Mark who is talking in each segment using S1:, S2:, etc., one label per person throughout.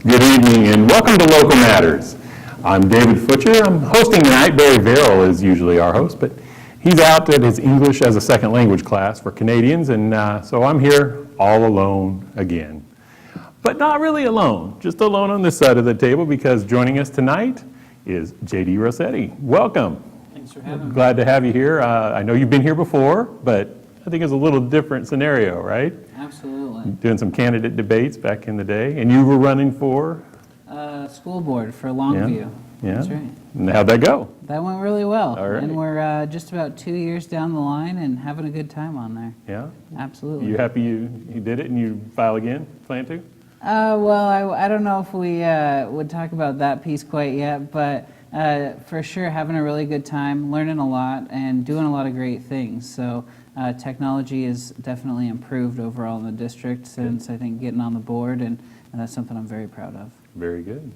S1: Good evening and welcome to Local Matters. I'm David Futcher. I'm hosting tonight. Barry Verrill is usually our host, but he's out at his English as a second language class for Canadians, and so I'm here all alone again. But not really alone, just alone on this side of the table, because joining us tonight is J.D. Rossetti. Welcome.
S2: Thanks for having me.
S1: Glad to have you here. I know you've been here before, but I think it's a little different scenario, right?
S2: Absolutely.
S1: Doing some candidate debates back in the day, and you were running for?
S2: School board for Longview.
S1: Yeah.
S2: That's right.
S1: And how'd that go?
S2: That went really well.
S1: All right.
S2: And we're just about 2 years down the line and having a good time on there.
S1: Yeah?
S2: Absolutely.
S1: You happy you did it and you file again? Plan to?
S2: Well, I don't know if we would talk about that piece quite yet, but for sure having a really good time, learning a lot, and doing a lot of great things. So technology has definitely improved overall in the district since, I think, getting on the board, and that's something I'm very proud of.
S1: Very good.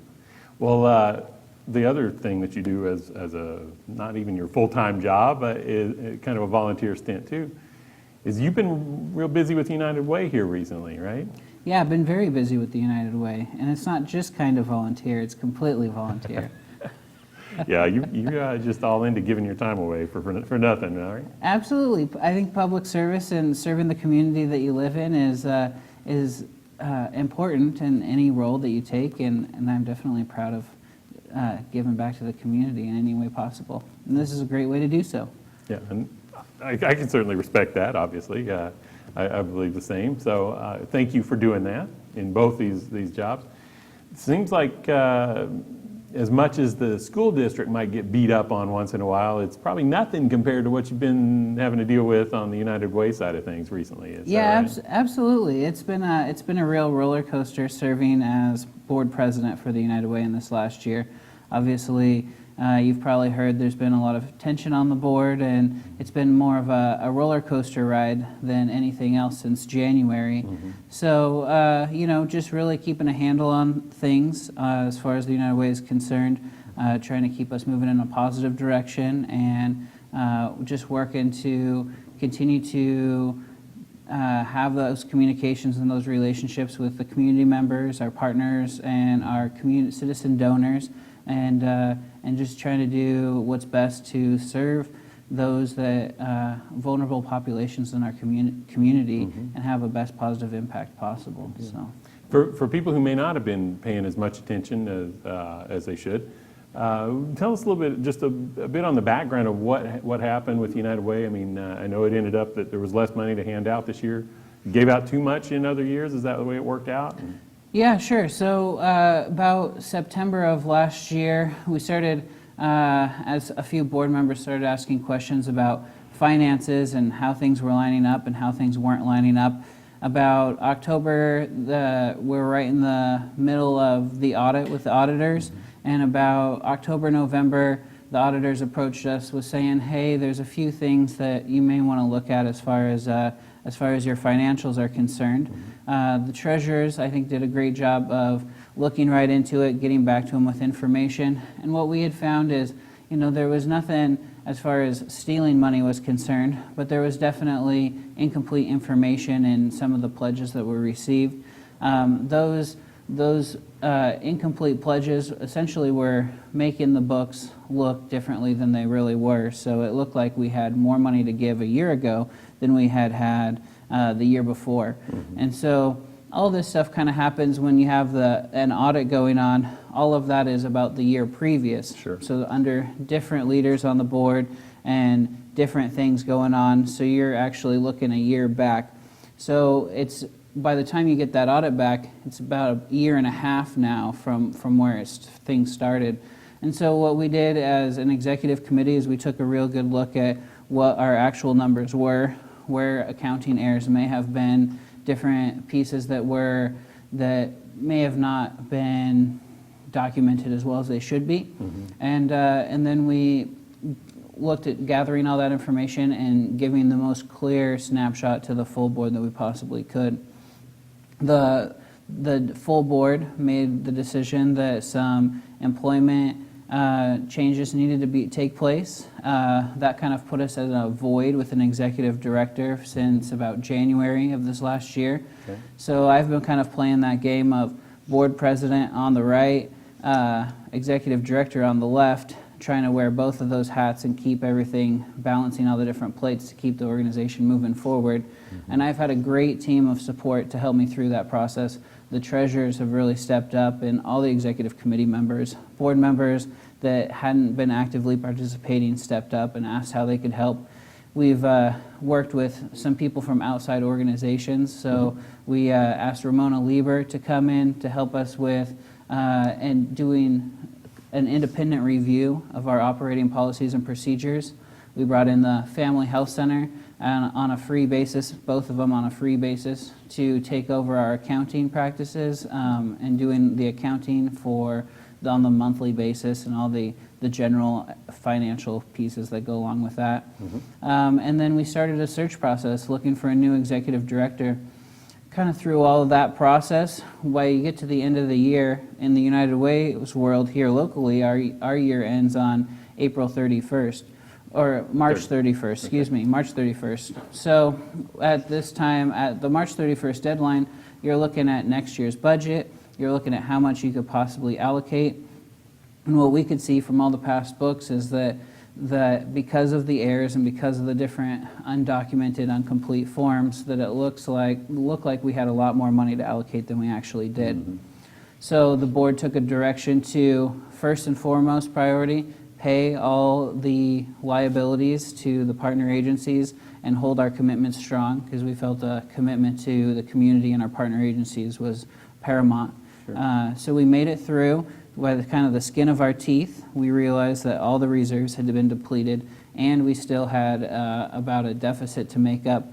S1: Well, the other thing that you do as a, not even your full-time job, is kind of a volunteer stint too, is you've been real busy with United Way here recently, right?
S2: Yeah, I've been very busy with the United Way, and it's not just kind of volunteer, it's completely volunteer.
S1: Yeah, you're just all into giving your time away for nothing, all right?
S2: Absolutely. I think public service and serving the community that you live in is important in any role that you take, and I'm definitely proud of giving back to the community in any way possible. And this is a great way to do so.
S1: Yeah, and I can certainly respect that, obviously. I believe the same. So thank you for doing that in both these jobs. It seems like as much as the school district might get beat up on once in a while, it's probably nothing compared to what you've been having to deal with on the United Way side of things recently. Is
S2: Yeah,
S1: that right?
S2: absolutely. It's been a real roller coaster serving as board president for the United Way in this last year. Obviously, you've probably heard there's been a lot of tension on the board, and it's been more of a roller coaster ride than anything else since January.
S1: Mm-hmm.
S2: So, just really keeping a handle on things as far as the United Way is concerned, trying to keep us moving in a positive direction, and just working to continue to have those communications and those relationships with the community members, our partners, and our citizen donors, and just trying to do what's best to serve those that vulnerable populations in our community and have a best positive impact possible. So,
S1: For people who may not have been paying as much attention as they should, tell us a little bit, just a bit on the background of what happened with United Way. I mean, I know it ended up that there was less money to hand out this year. You gave out too much in other years. Is that the way it worked out?
S2: yeah, sure. So about September of last year, we started, as a few board members started asking questions about finances and how things were lining up and how things weren't lining up. About October, we're right in the middle of the audit with the auditors, and about October, November, the auditors approached us with saying, hey, there's a few things that you may want to look at as far as your financials are concerned. The treasurers, I think, did a great job of looking right into it, getting back to them with information. And what we had found is, there was nothing as far as stealing money was concerned, but there was definitely incomplete information in some of the pledges that were received. Those incomplete pledges essentially were making the books look differently than they really were. So it looked like we had more money to give a year ago than we had the year before. And so all this stuff kind of happens when you have an audit going on. All of that is about the year previous.
S1: Sure.
S2: So under different leaders on the board and different things going on. So you're actually looking a year back. So it's, by the time you get that audit back, it's about a year and a half now from where things started. And so what we did as an executive committee is we took a real good look at what our actual numbers were, where accounting errors may have been, different pieces that may have not been documented as well as they should be. And then we looked at gathering all that information and giving the most clear snapshot to the full board that we possibly could. The full board made the decision that some employment changes needed to take place. That kind of put us in a void with an executive director since about January of this last year.
S1: Okay.
S2: So I've been kind of playing that game of board president on the right, executive director on the left, trying to wear both of those hats and keep everything, balancing all the different plates to keep the organization moving forward. And I've had a great team of support to help me through that process. The treasurers have really stepped up, and all the executive committee members, board members that hadn't been actively participating stepped up and asked how they could help. We've worked with some people from outside organizations, so we asked Ramona Lieber to come in to help us with and doing an independent review of our operating policies and procedures. We brought in the Family Health Center on a free basis, both of them on a free basis, to take over our accounting practices and doing the accounting on the monthly basis and all the general financial pieces that go along with that. And then we started a search process looking for a new executive director. Kind of through all of that process, while you get to the end of the year in the United Way's world here locally, our year ends on April 31st, or March 31st, excuse me, March 31st. So at this time, at the March 31st deadline, you're looking at next year's budget, you're looking at how much you could possibly allocate. And what we could see from all the past books is that because of the errors and because of the different undocumented, incomplete forms, that it looked like we had a lot more money to allocate than we actually did. So the board took a direction to, first and foremost priority, pay all the liabilities to the partner agencies and hold our commitments strong, because we felt a commitment to the community and our partner agencies was paramount. Sure. So we made it through. By the kind of the skin of our teeth, we realized that all the reserves had been depleted, and we still had about a deficit to make up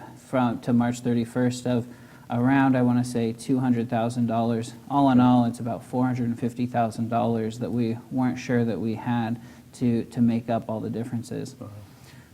S2: to March 31st of around, I want to say, $200,000. All in all, it's about $450,000 that we weren't sure that we had to make up all the differences.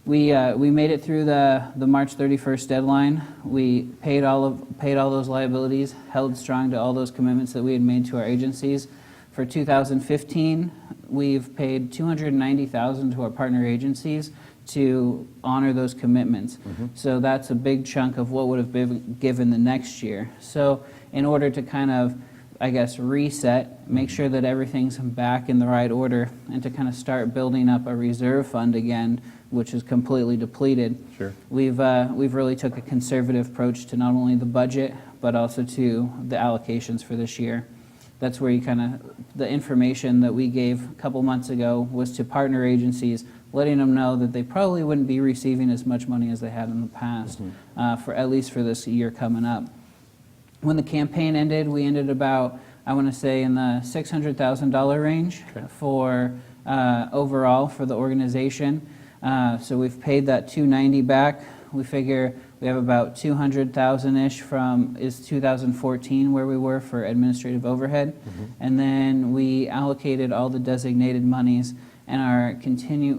S2: We made it through the March 31st deadline. We paid all those liabilities, held strong to all those commitments that we had made to our agencies. For 2015, we've paid $290,000 to our partner agencies to honor those commitments. So that's a big chunk of what would have been given the next year. So in order to kind of, I guess, reset, make sure that everything's back in the right order, and to kind of start building up a reserve fund again, which is completely depleted. Sure. We've really took a conservative approach to not only the budget, but also to the allocations for this year. That's where the information that we gave a couple months ago was to partner agencies, letting them know that they probably wouldn't be receiving as much money as they had in the past, for at least for this year coming up. When the campaign ended, we ended about, I want to say, in the $600,000 range for overall for the organization. So we've paid that $290 back. We figure we have about $200,000-ish from 2014, where we were for administrative overhead. And then we allocated all the designated monies and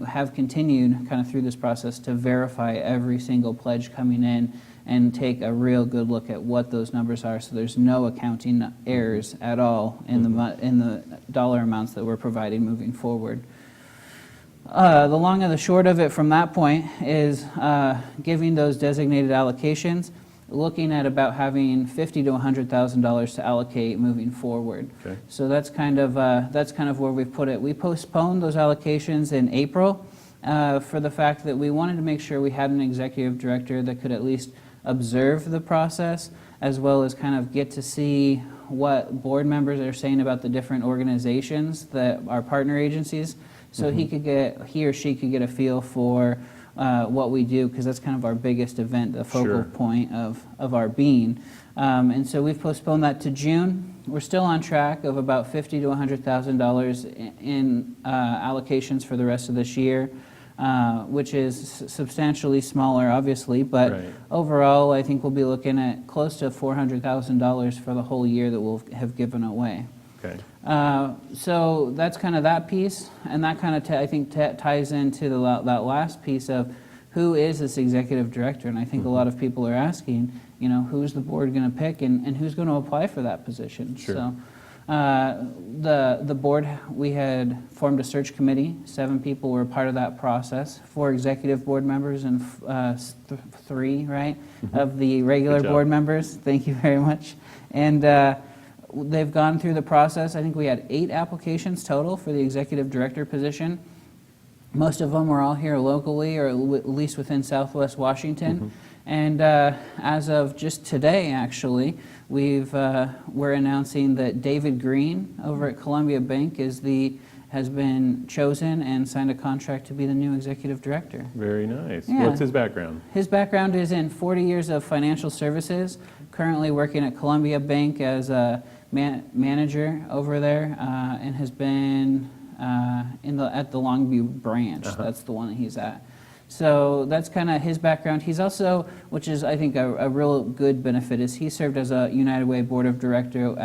S2: have continued kind of through this process to verify every single pledge coming in and take a real good look at what those numbers are, so there's no accounting errors at all in the dollar amounts that we're providing moving forward. The long and the short of it from that point is giving those designated allocations, looking at about having $50,000 to $100,000 to allocate moving forward. Okay. So that's kind of where we've put it. We postponed those allocations in April for the fact that we wanted to make sure we had an executive director that could at least observe the process, as well as kind of get to see what board members are saying about the different organizations that are partner agencies. So he or she could get a feel for what we do, because that's kind of our biggest event, the focal point of our being. And so we've postponed that to June. We're still on track of about $50,000 to $100,000 in allocations for the rest of this year, which is substantially smaller, obviously, but overall, I think we'll be looking at close to $400,000 for the whole year that we'll have given away. Okay. So that's kind of that piece, and that kind of I think ties into that last piece of who is this executive director, and I think a lot of people are asking, who's the board going to pick and who's going to apply for that position. Sure. So the board, we had formed a search committee. 7 people were part of that process, 4 executive board members and 3 of the regular board members. Thank you very much. And they've gone through the process. I think we had 8 applications total for the executive director position. Most of them were all here locally, or at least within Southwest Washington. And as of just today, actually, we're announcing that David Green over at Columbia Bank has been chosen and signed a contract to be the new executive director.
S1: Very nice.
S2: Yeah.
S1: What's his background?
S2: His background is in 40 years of financial services, currently working at Columbia Bank as a manager over there, and has been at the Longview branch. That's the one that he's at. So that's kind of his background. He's also, which is I think a real good benefit, is he served as a United Way Board of Director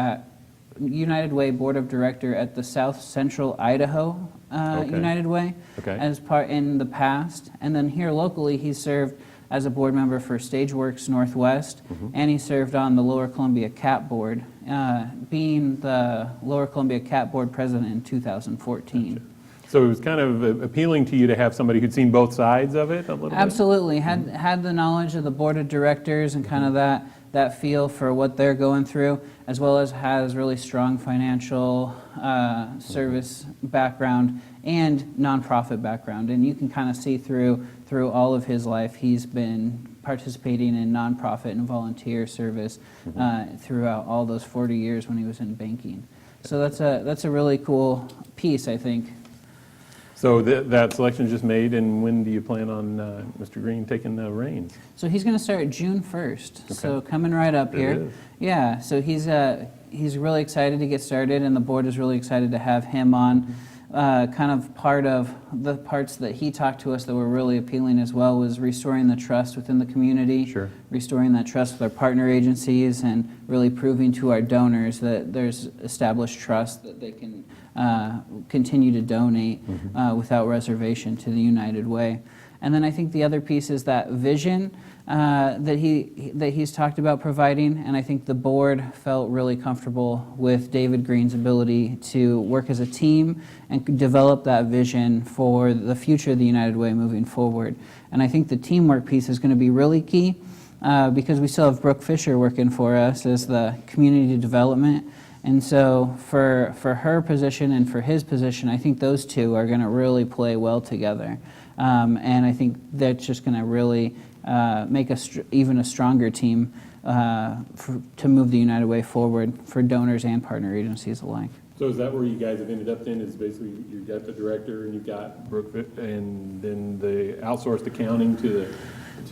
S2: at the South Central Idaho United Way as part in the past, and then here locally he served as a board member for StageWorks Northwest, and he served on the Lower Columbia CAP Board, being the Lower Columbia CAP Board president in 2014.
S1: Gotcha. So it was kind of appealing to you to have somebody who'd seen both sides of it a little bit?
S2: Absolutely. Had the knowledge of the board of directors and kind of that feel for what they're going through, as well as has really strong financial service background and nonprofit background. And you can kind of see through all of his life, he's been participating in nonprofit and volunteer service throughout all those 40 years when he was in banking. So that's a really cool piece, I think.
S1: So that selection is just made, and when do you plan on Mr. Green taking the reins?
S2: So he's going to start June 1st, so coming right up
S1: It
S2: here.
S1: is.
S2: Yeah, so he's really excited to get started, and the board is really excited to have him on. Kind of part of the parts that he talked to us that were really appealing as well was restoring the trust within the community,
S1: Sure.
S2: restoring that trust with our partner agencies, and really proving to our donors that there's established trust that they can continue to donate without reservation to the United Way. And then I think the other piece is that vision that he's talked about providing, and I think the board felt really comfortable with David Green's ability to work as a team and develop that vision for the future of the United Way moving forward. And I think the teamwork piece is going to be really key because we still have Brooke Fisher working for us as the community development. And so for her position and for his position, I think those two are going to really play well together. And I think that's just going to really make even a stronger team to move the United Way forward for donors and partner agencies alike.
S1: So is that where you guys have ended up then, is basically you got the director and you've got Brooke, and then the outsourced accounting to the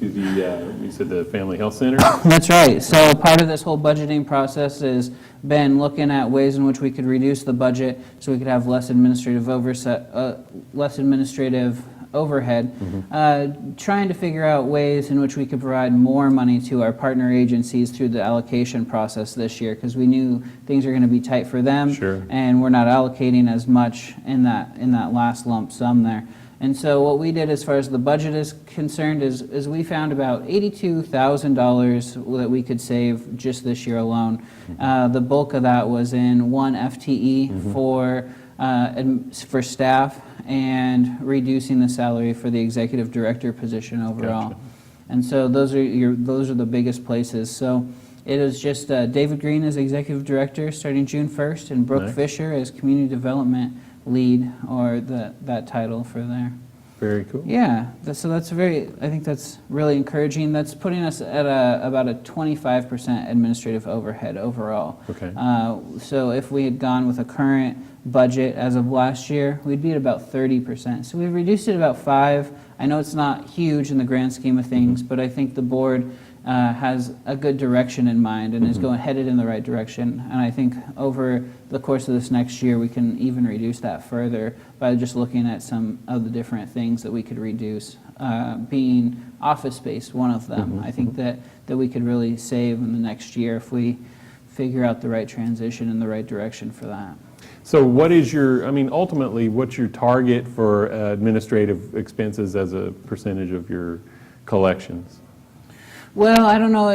S1: you said the Family Health Center?
S2: That's right. So part of this whole budgeting process has been looking at ways in which we could reduce the budget so we could have less administrative overhead, trying to figure out ways in which we could provide more money to our partner agencies through the allocation process this year, because we knew things are going to be tight for them,
S1: Sure.
S2: and we're not allocating as much in that last lump sum there. And so what we did as far as the budget is concerned is we found about $82,000 that we could save just this year alone. The bulk of that was in one FTE for staff and reducing the salary for the executive director position overall.
S1: Gotcha.
S2: And so those are the biggest places. So it is just David Green as executive director starting June 1st, and Brooke
S1: Nice.
S2: Fisher as community development lead, or that title for there.
S1: Very cool.
S2: Yeah, so I think that's really encouraging. That's putting us at about a 25% administrative overhead overall.
S1: Okay.
S2: So if we had gone with a current budget as of last year, we'd be at about 30%. So we've reduced it about 5. I know it's not huge in the grand scheme of things, but I think the board has a good direction in mind and is headed in the right direction. And I think over the course of this next year, we can even reduce that further by just looking at some of the different things that we could reduce, being office space, one of them. I think that we could really save in the next year if we figure out the right transition in the right direction for that.
S1: So what is ultimately, what's your target for administrative expenses as a percentage of your collections?
S2: Well, I don't know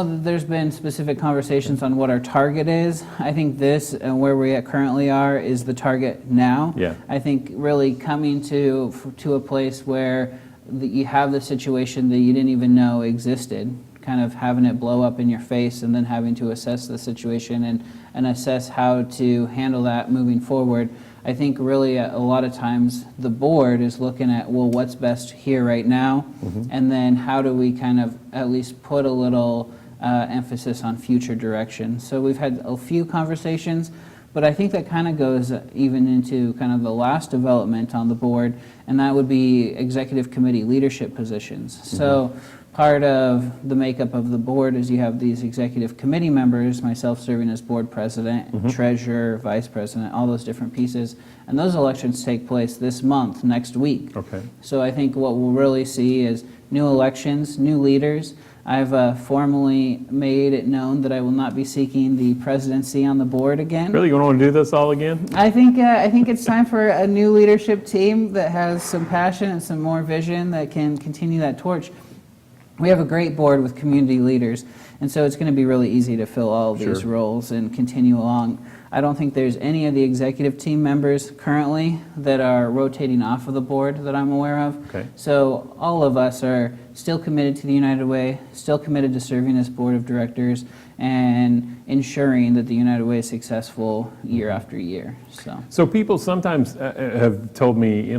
S2: that there's been specific conversations on what our target is. I think this and where we currently are is the target now.
S1: Yeah.
S2: I think really coming to a place where you have the situation that you didn't even know existed, kind of having it blow up in your face and then having to assess the situation and and assess how to handle that moving forward. I think really a lot of times the board is looking at, well, what's best here right now, and then how do we kind of at least put a little emphasis on future direction. So we've had a few conversations, but I think that kind of goes even into kind of the last development on the board, and that would be executive committee leadership positions. So part of the makeup of the board is you have these executive committee members, myself serving as board president, treasurer, vice president, all those different pieces, and those elections take place this month, next week.
S1: Okay.
S2: So I think what we'll really see is new elections, new leaders. I've formally made it known that I will not be seeking the presidency on the board again.
S1: Really, you want to do this all again?
S2: I think it's time for a new leadership team that has some passion and some more vision that can continue that torch. We have a great board with community leaders, and so it's going to be really easy to fill all of these roles and continue along. I don't think there's any of the executive team members currently that are rotating off of the board that I'm aware of.
S1: Okay.
S2: So all of us are still committed to the United Way, still committed to serving as board of directors and ensuring that the United Way is successful year after year.
S1: So people sometimes have told me,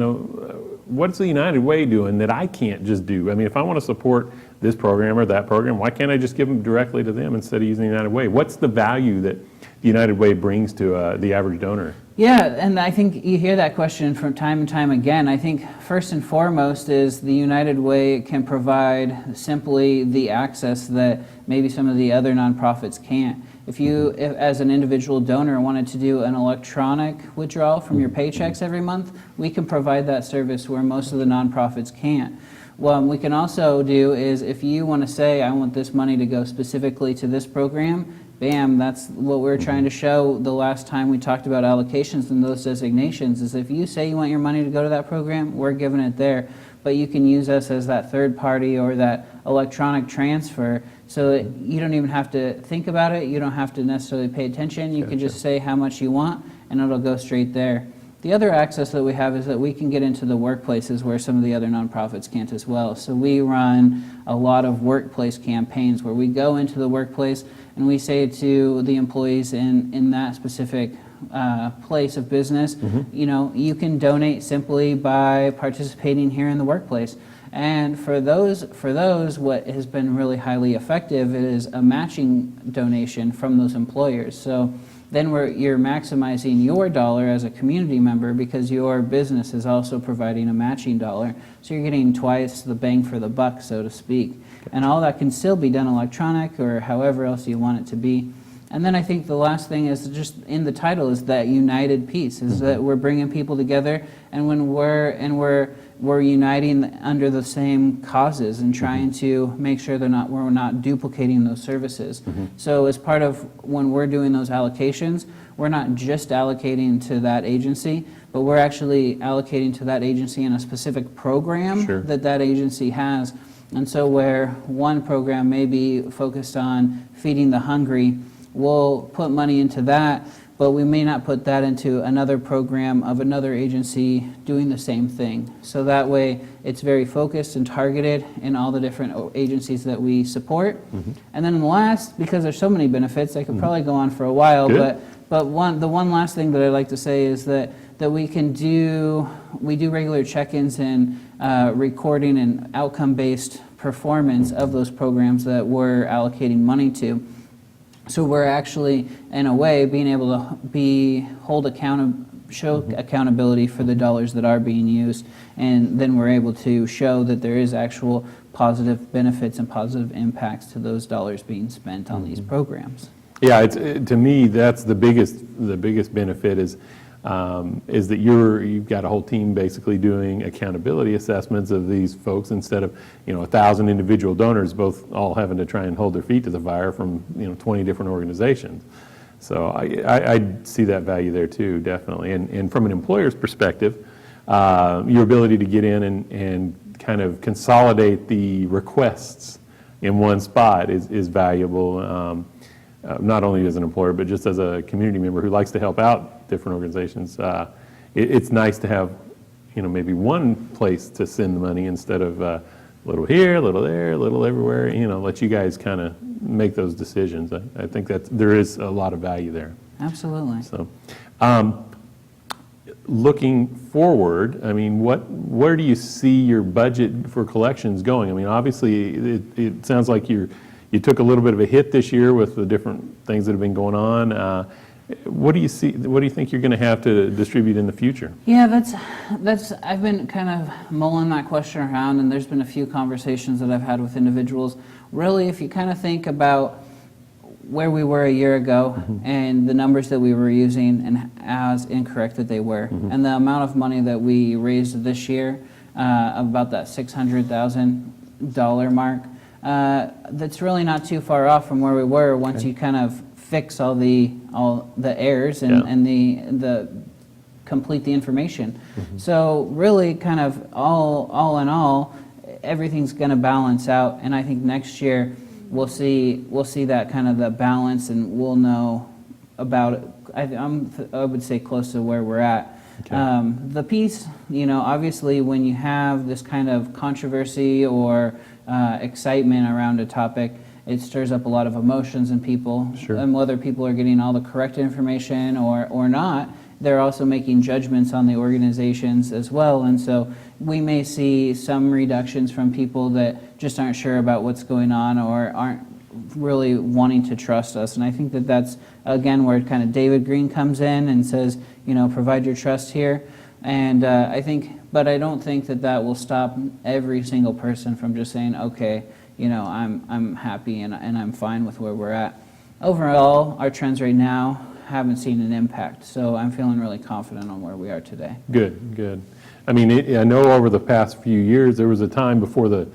S1: what's the United Way doing that I can't just do? I mean, if I want to support this program or that program, why can't I just give them directly to them instead of using the United Way? What's the value that the United Way brings to the average donor?
S2: Yeah, and I think you hear that question from time and time again. I think first and foremost is the United Way can provide simply the access that maybe some of the other nonprofits can't. If you, as an individual donor, wanted to do an electronic withdrawal from your paychecks every month, we can provide that service where most of the nonprofits can't. What we can also do is if you want to say, I want this money to go specifically to this program, bam, that's what we were trying to show the last time we talked about allocations and those designations, is if you say you want your money to go to that program, we're giving it there. But you can use us as that third party or that electronic transfer so that you don't even have to think about it, you don't have to necessarily pay attention, you can just say how much you want and it'll go straight there. The other access that we have is that we can get into the workplaces where some of the other nonprofits can't as well. So we run a lot of workplace campaigns where we go into the workplace and we say to the employees in that specific place of business, you can donate simply by participating here in the workplace. And for those, what has been really highly effective is a matching donation from those employers. So then you're maximizing your dollar as a community member because your business is also providing a matching dollar. So you're getting twice the bang for the buck, so to speak. And all that can still be done electronic or however else you want it to be. And then I think the last thing is just in the title is that united piece, is that we're bringing people together, and when we're uniting under the same causes and trying to make sure we're not duplicating those services. So as part of when we're doing those allocations, we're not just allocating to that agency, but we're actually allocating to that agency in a specific program that agency has. And so where one program may be focused on feeding the hungry, we'll put money into that, but we may not put that into another program of another agency doing the same thing. So that way it's very focused and targeted in all the different agencies that we support. And then last, because there's so many benefits, I could probably go on for a while, but the one last thing that I'd like to say is that we do regular check-ins and recording and outcome-based performance of those programs that we're allocating money to. So we're actually, in a way, being able to show accountability for the dollars that are being used, and then we're able to show that there is actual positive benefits and positive impacts to those dollars being spent on these programs.
S1: Yeah, to me, that's the biggest benefit is that you've got a whole team basically doing accountability assessments of these folks instead of 1,000 individual donors both all having to try and hold their feet to the fire from 20 different organizations. So I see that value there too, definitely. And from an employer's perspective, your ability to get in and kind of consolidate the requests in one spot is valuable. Not only as an employer, but just as a community member who likes to help out different organizations. It's nice to have, maybe one place to send the money instead of little here, a little there, a little everywhere, let you guys kind of make those decisions. I think that there is a lot of value there.
S2: Absolutely.
S1: So, looking forward, I mean, where do you see your budget for collections going? I mean, obviously, it sounds like you took a little bit of a hit this year with the different things that have been going on. What do you see? What do you think you're going to have to distribute in the future?
S2: Yeah, that's. I've been kind of mulling that question around, and there's been a few conversations that I've had with individuals. Really, if you kind of think about where we were a year ago and the numbers that we were using and as incorrect that they were, and the amount of money that we raised this year, about that $600,000 mark, that's really not too far off from where we were once you kind of fix all the errors and the complete the information. So really, kind of all in all, everything's going to balance out, and I think next year we'll see that kind of the balance, and we'll know about it. I would say close to where we're at.
S1: Okay.
S2: The piece, obviously when you have this kind of controversy or excitement around a topic, it stirs up a lot of emotions in people.
S1: Sure.
S2: And whether people are getting all the correct information or not, they're also making judgments on the organizations as well. And so we may see some reductions from people that just aren't sure about what's going on or aren't really wanting to trust us. And I think that that's, again, where kind of David Green comes in and says, provide your trust here. And but I don't think that will stop every single person from just saying, okay, I'm happy and I'm fine with where we're at. Overall, our trends right now haven't seen an impact, so I'm feeling really confident on where we are today.
S1: Good. I mean, I know over the past few years there was a time before the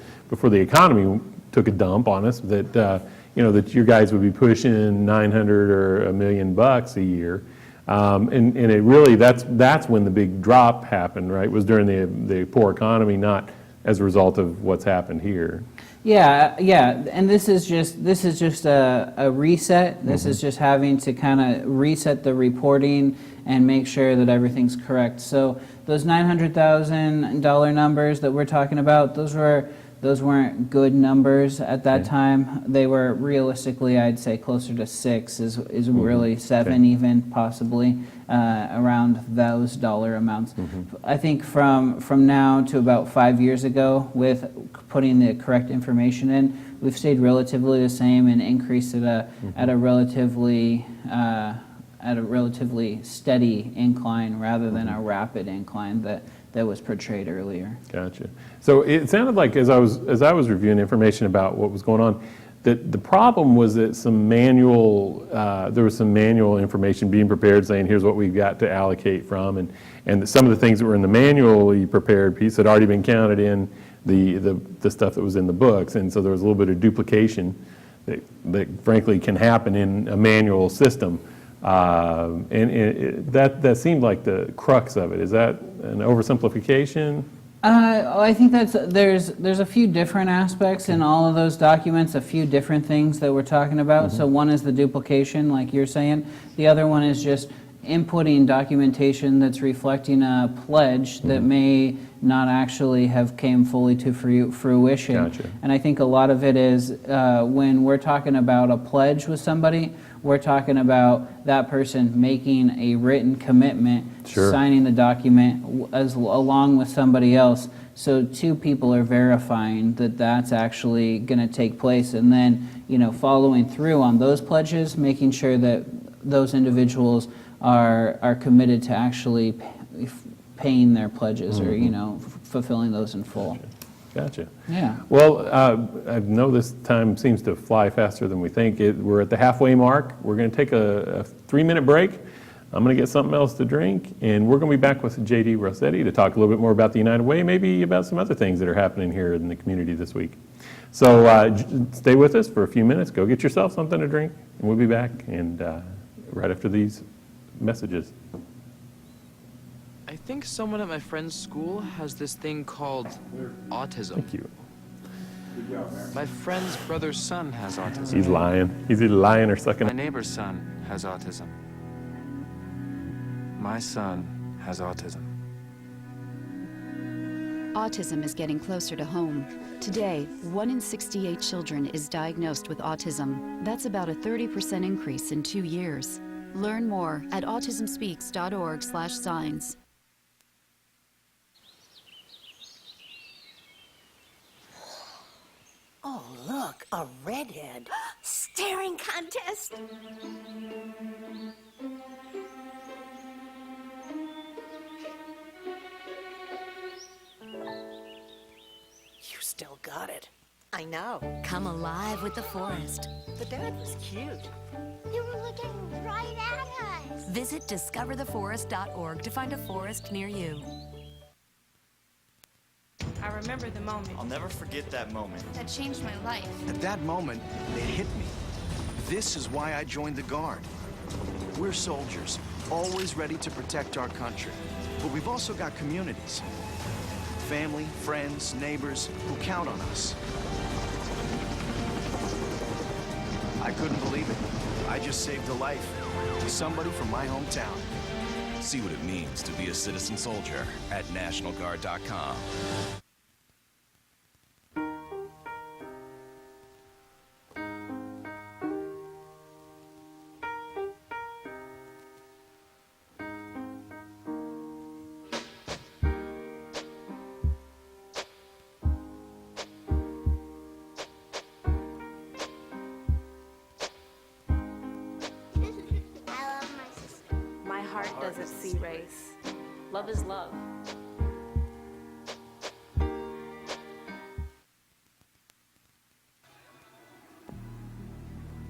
S1: economy took a dump on us that that you guys would be pushing 900 or $1 million a year, and it really that's when the big drop happened, right? Was during the poor economy, not as a result of what's happened here.
S2: Yeah, and this is just a reset. This is just having to kind of reset the reporting and make sure that everything's correct. So those $900,000 numbers that we're talking about, those weren't good numbers at that time. They were realistically, I'd say, closer to 6 is really 7 even, possibly, around those dollar amounts. I think from now to about 5 years ago, with putting the correct information in, we've stayed relatively the same and increased at a relatively steady incline rather than a rapid incline that was portrayed earlier.
S1: Gotcha. So it sounded like as I was reviewing information about what was going on, that the problem was that there was some manual information being prepared saying here's what we've got to allocate from, and some of the things that were in the manually prepared piece had already been counted in the stuff that was in the books, and so there was a little bit of duplication that frankly can happen in a manual system. That seemed like the crux of it. Is that an oversimplification?
S2: I think there's a few different aspects in all of those documents, a few different things that we're talking about. So one is the duplication, like you're saying. The other one is just inputting documentation that's reflecting a pledge that may not actually have came fully to fruition.
S1: Gotcha.
S2: And I think a lot of it is when we're talking about a pledge with somebody, we're talking about that person making a written commitment,
S1: Sure.
S2: signing the document along with somebody else. So 2 people are verifying that that's actually going to take place, and then following through on those pledges, making sure that those individuals are committed to actually paying their pledges or fulfilling those in full.
S1: Gotcha.
S2: Yeah.
S1: Well, I know this time seems to fly faster than we think. We're at the halfway mark. We're going to take a 3-minute break. I'm going to get something else to drink, and we're going to be back with J.D. Rossetti to talk a little bit more about the United Way, maybe about some other things that are happening here in the community this week. So stay with us for a few minutes. Go get yourself something to drink, and we'll be back and right after these messages.
S3: I think someone at my friend's school has this thing called autism.
S1: Thank you.
S3: My friend's brother's son has autism.
S1: He's lying. He's either lying or sucking.
S3: My neighbor's son has autism. My son has autism.
S4: Autism is getting closer to home. Today, 1 in 68 children is diagnosed with autism. That's about a 30% increase in 2 years. Learn more at autismspeaks.org/signs.
S5: Oh, look, a redhead. Staring contest. You still got it. I know.
S6: Come alive with the forest.
S5: The dad was cute.
S6: You were looking right at us. Visit discovertheforest.org to find a forest near you.
S7: I remember the moment.
S8: I'll never forget that moment.
S7: That changed my life.
S9: At that moment, it hit me. This is why I joined the Guard. We're soldiers, always ready to protect our country. But we've also got communities. Family, friends, neighbors who count on us. I couldn't believe it. I just saved a life to somebody from my hometown.
S10: See what it means to be a citizen soldier at NationalGuard.com.
S7: My heart doesn't see race. Love is love.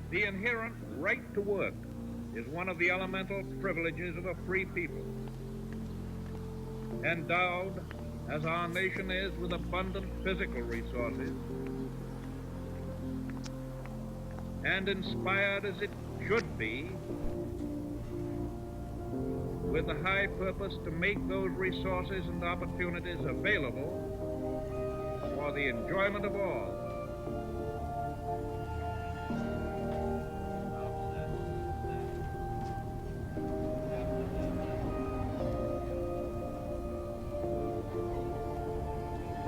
S11: The inherent right to work is one of the elemental privileges of a free people. Endowed, as our nation is, with abundant physical resources, and inspired as it should be with the high purpose to make those resources and opportunities available for the enjoyment of all.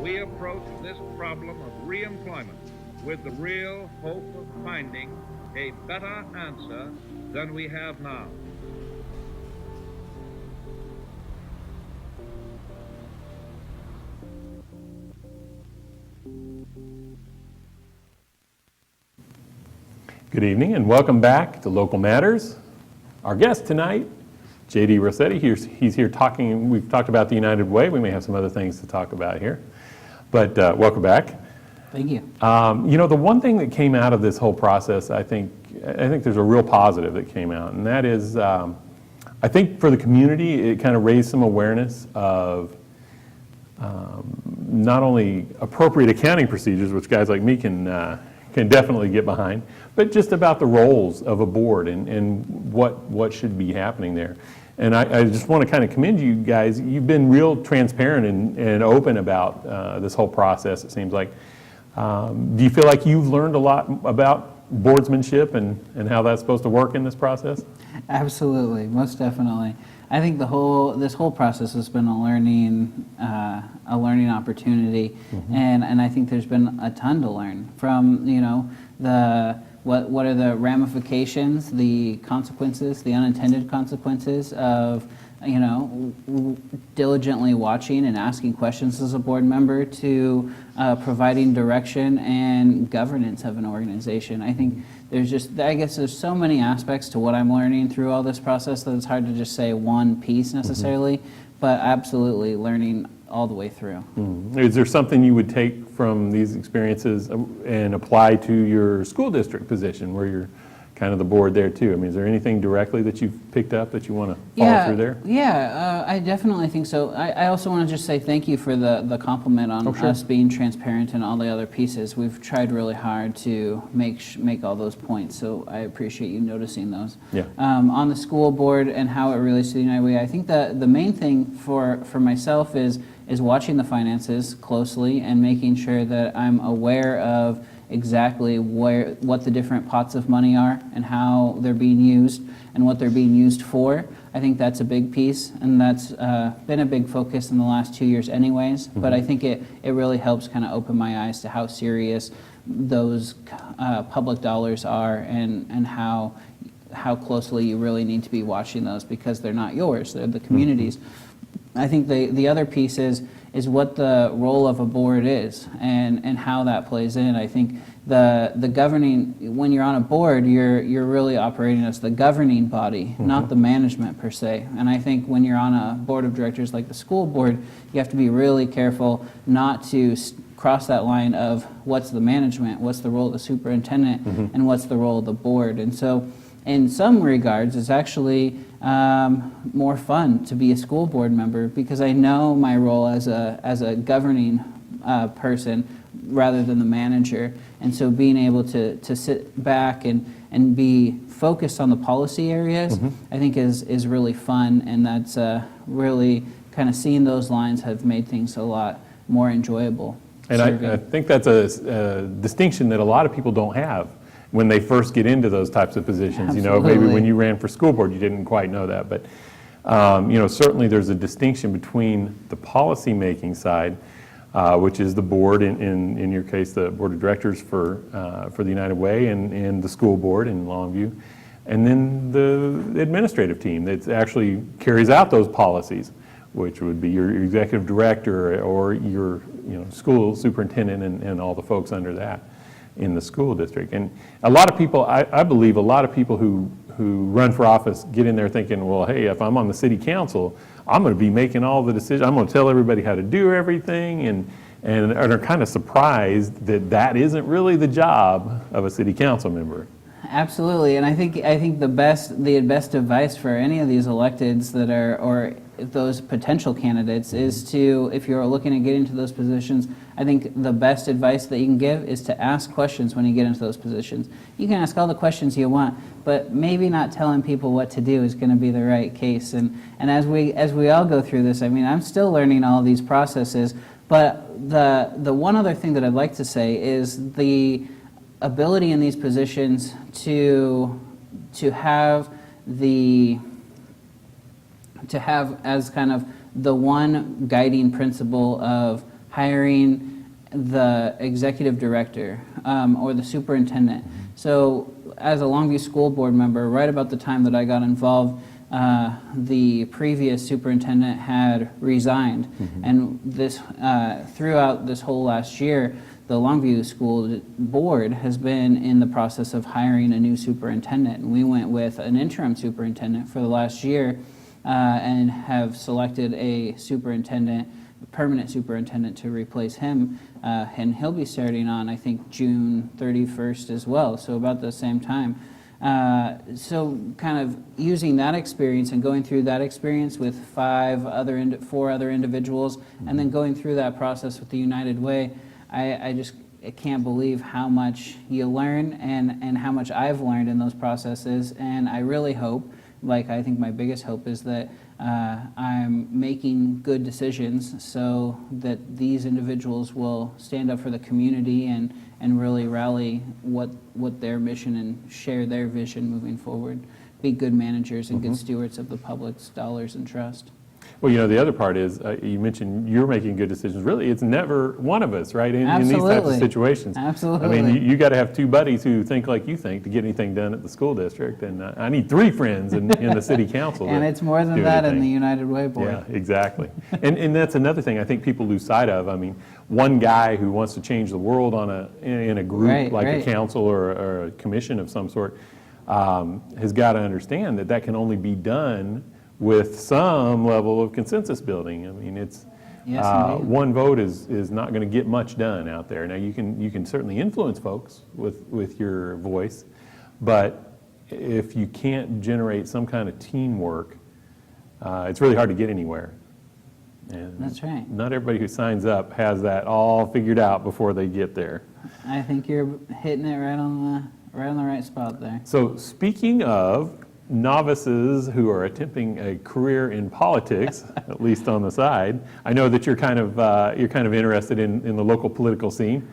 S11: We approach this problem of re-employment with the real hope of finding a better answer than we have now.
S1: Good evening and welcome back to Local Matters. Our guest tonight, J.D. Rossetti, he's here talking, we've talked about the United Way. We may have some other things to talk about here, but welcome back.
S2: Thank you.
S1: You know, the one thing that came out of this whole process, I think there's a real positive that came out, and that is, I think for the community, it kind of raised some awareness of not only appropriate accounting procedures, which guys like me can definitely get behind, but just about the roles of a board and what should be happening there. And I just want to kind of commend you guys. You've been real transparent and open about this whole process, it seems like. Do you feel like you've learned a lot about boardsmanship and how that's supposed to work in this process?
S2: Absolutely, most definitely. I think this whole process has been a learning opportunity, and I think there's been a ton to learn from what are the ramifications, the consequences, the unintended consequences of diligently watching and asking questions as a board member to providing direction and governance of an organization. I think there's so many aspects to what I'm learning through all this process that it's hard to just say one piece necessarily, but absolutely learning all the way through.
S1: Is there something you would take from these experiences and apply to your school district position where you're kind of the board there too? I mean, is there anything directly that you've picked up that you want to follow through there?
S2: Yeah, I definitely think so. I also want to just say thank you for the compliment on us being transparent and all the other pieces. We've tried really hard to make all those points, so I appreciate you noticing those.
S1: Yeah.
S2: On the school board and how it relates to the United Way, I think the main thing for myself is watching the finances closely and making sure that I'm aware of exactly what the different pots of money are and how they're being used and what they're being used for. I think that's a big piece, and that's been a big focus in the last 2 years anyways, but I think it really helps kind of open my eyes to how serious those public dollars are, and how closely you really need to be watching those, because they're not yours, they're the community's. I think the other piece is what the role of a board is, and how that plays in. I think the governing, when you're on a board, you're really operating as the governing body, not the management per se. And I think when you're on a board of directors like the school board, you have to be really careful not to cross that line of what's the management, what's the role of the superintendent, and what's the role of the board. And so in some regards, it's actually more fun to be a school board member, because I know my role as a governing person rather than the manager. And so being able to sit back and be focused on the policy areas, I think is really fun, and that's really kind of seeing those lines have made things a lot more enjoyable.
S1: And I think that's a distinction that a lot of people don't have when they first get into those types of positions.
S2: Absolutely.
S1: You know, maybe when you ran for school board, you didn't quite know that, but you know, certainly there's a distinction between the policy-making side, which is the board, in your case, the board of directors for the United Way, and the school board in Longview, and then the administrative team that actually carries out those policies, which would be your executive director or your school superintendent and all the folks under that in the school district. And a lot of people, I believe a lot of people who run for office get in there thinking, well, hey, if I'm on the city council, I'm going to be making all the decisions. I'm going to tell everybody how to do everything, and are kind of surprised that isn't really the job of a city council member.
S2: Absolutely, and I think the best advice for any of these electeds that are, or those potential candidates, is to, if you're looking to get into those positions, I think the best advice that you can give is to ask questions when you get into those positions. You can ask all the questions you want, but maybe not telling people what to do is going to be the right case. And as we all go through this, I mean, I'm still learning all these processes, but the one other thing that I'd like to say is the ability in these positions to have as kind of the one guiding principle of hiring the executive director or the superintendent. So as a Longview School Board member, right about the time that I got involved, the previous superintendent had resigned. And this throughout this whole last year, the Longview School Board has been in the process of hiring a new superintendent. And we went with an interim superintendent for the last year, and have selected a superintendent, a permanent superintendent, to replace him. And he'll be starting on, I think, June 31st as well, so about the same time. So kind of using that experience and going through that experience with four other individuals, and then going through that process with the United Way, I can't believe how much you learn and how much I've learned in those processes. And I really hope, I think my biggest hope is that I'm making good decisions so that these individuals will stand up for the community and really rally what their mission and share their vision moving forward. Be good managers and good stewards of the public's dollars and trust.
S1: Well, the other part is, you mentioned you're making good decisions. Really, it's never one of us, right, in these types of situations.
S2: Absolutely.
S1: I mean, you got to have two buddies who think like you think to get anything done at the school district, and I need three friends in the city council.
S2: And it's more than that in the United Way Board.
S1: Yeah, exactly. and that's another thing I think people lose sight of. I mean, one guy who wants to change the world in a group a council or a commission of some sort has got to understand that can only be done with some level of consensus building. I mean, it's one vote is not going to get much done out there. Now, you can certainly influence folks with your voice, but if you can't generate some kind of teamwork, it's really hard to get anywhere. And
S2: that's right.
S1: Not everybody who signs up has that all figured out before they get there.
S2: I think you're hitting it right on the right spot there.
S1: So, speaking of novices who are attempting a career in politics, at least on the side, I know that you're kind of interested in the local political scene,